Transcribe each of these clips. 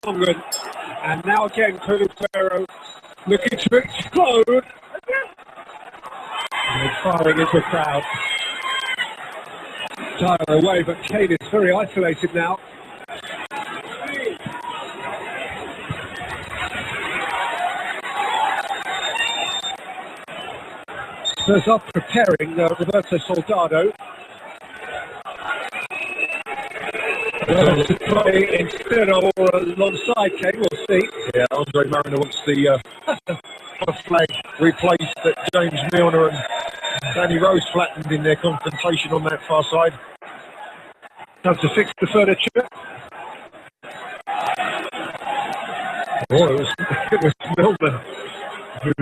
Tongan. And now again, Kulufero looking to explode. And firing into the crowd. Tyler away, but Kane is very isolated now. Spurs are preparing Roberto Soldado. To play instead of or alongside Kane, we'll see. Yeah, Andre Mariner wants the flag replaced that James Milner and Danny Rose flattened in their confrontation on that far side. Time to fix the furniture. Oh, it was Milner who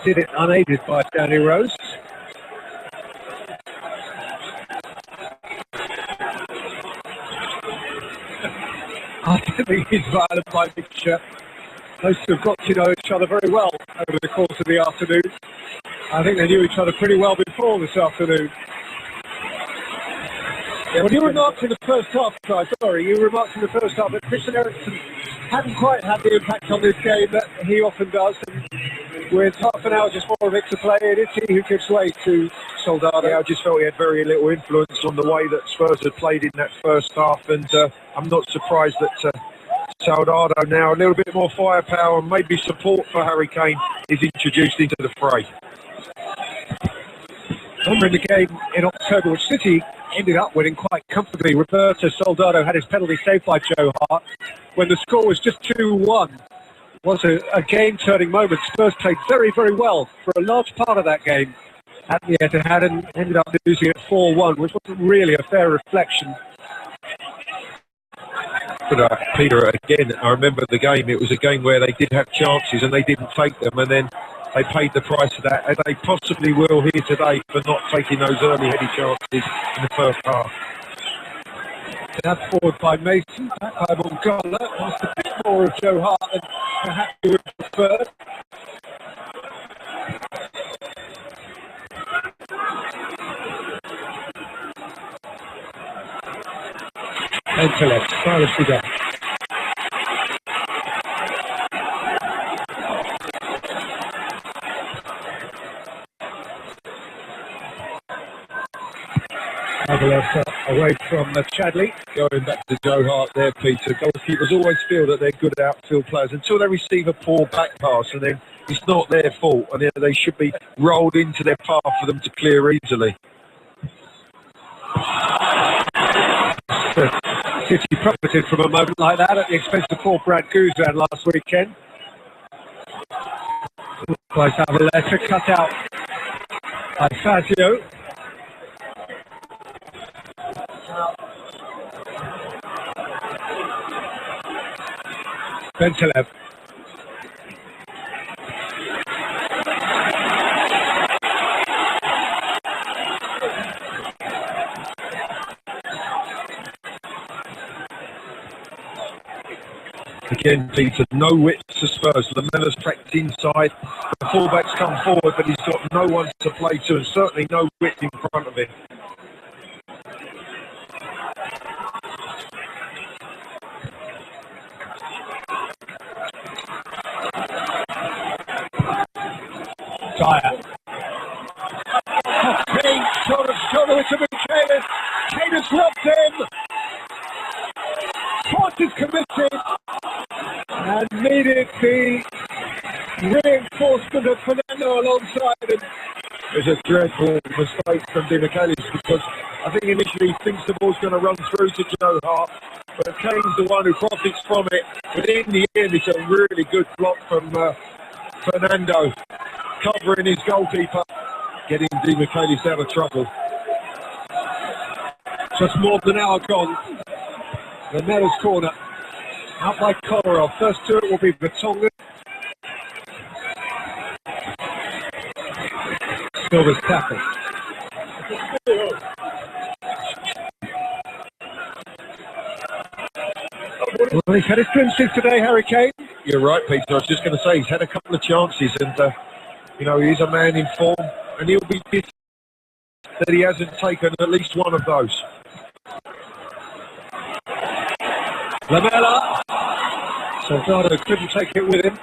did it unaided by Danny Rose. I think he's violent by picture. Those two have got to know each other very well over the course of the afternoon. I think they knew each other pretty well before this afternoon. Yeah, well, you remarked in the first half, you remarked in the first half that Christian Eriksen hadn't quite had the impact on this game that he often does. And with half an hour just more of it to play, it is he who gives way to Soldado. Yeah, I just felt he had very little influence on the way that Spurs had played in that first half, and I'm not surprised that Soldado now, a little bit more firepower and maybe support for Harry Kane, is introduced into the fray. Remember in the game in October, which City ended up winning quite comfortably, Roberto Soldado had his penalty saved by Joe Hart when the score was just 2-1. It was a game-turning moment. Spurs played very, very well for a large part of that game at the Etihad and ended up losing it 4-1, which wasn't really a fair reflection. But Peter, again, I remember the game. It was a game where they did have chances and they didn't take them, and then they paid the price of that, and they possibly will here today for not taking those early heady chances in the first half. That's forward by Mason, back by Mongala. That's a bit more of Joe Hart than perhaps you would prefer. Intellect, Silas Figure. Away from Chadley. Going back to Joe Hart there, Peter. Goalkeepers always feel that they're good outfield players until they receive a poor back pass, and then it's not their fault, and they should be rolled into their path for them to clear easily. City profited from a moment like that at the expense of poor Brad Guzan last weekend. By Zavaleta, cut out by Fazio. Bentelev. Again, Peter, no width to Spurs. Lamella's tracked inside. The fullback's come forward, but he's got no one to play to, and certainly no width in front of him. Dyer. Kane, shoulder to Michaelis. Kane has robbed him. Cross is committed and needed the reinforcement of Fernando alongside him. It's a dreadful mistake from Di Michaelis, because I think initially he thinks the ball's going to run through to Joe Hart, but Kane's the one who profits from it. But in the end, it's a really good block from Fernando, covering his goalkeeper, getting Di Michaelis out of trouble. Just more than an hour gone. The Meadows corner, out by Kolarov. First to it will be Vertonghen. Silva's tackle. Well, he's had his glimpses today, Harry Kane. You're right, Peter. I was just going to say, he's had a couple of chances, and he's a man in form, and he'll be pissed that he hasn't taken at least one of those. Lamela, Soldado couldn't take it with him.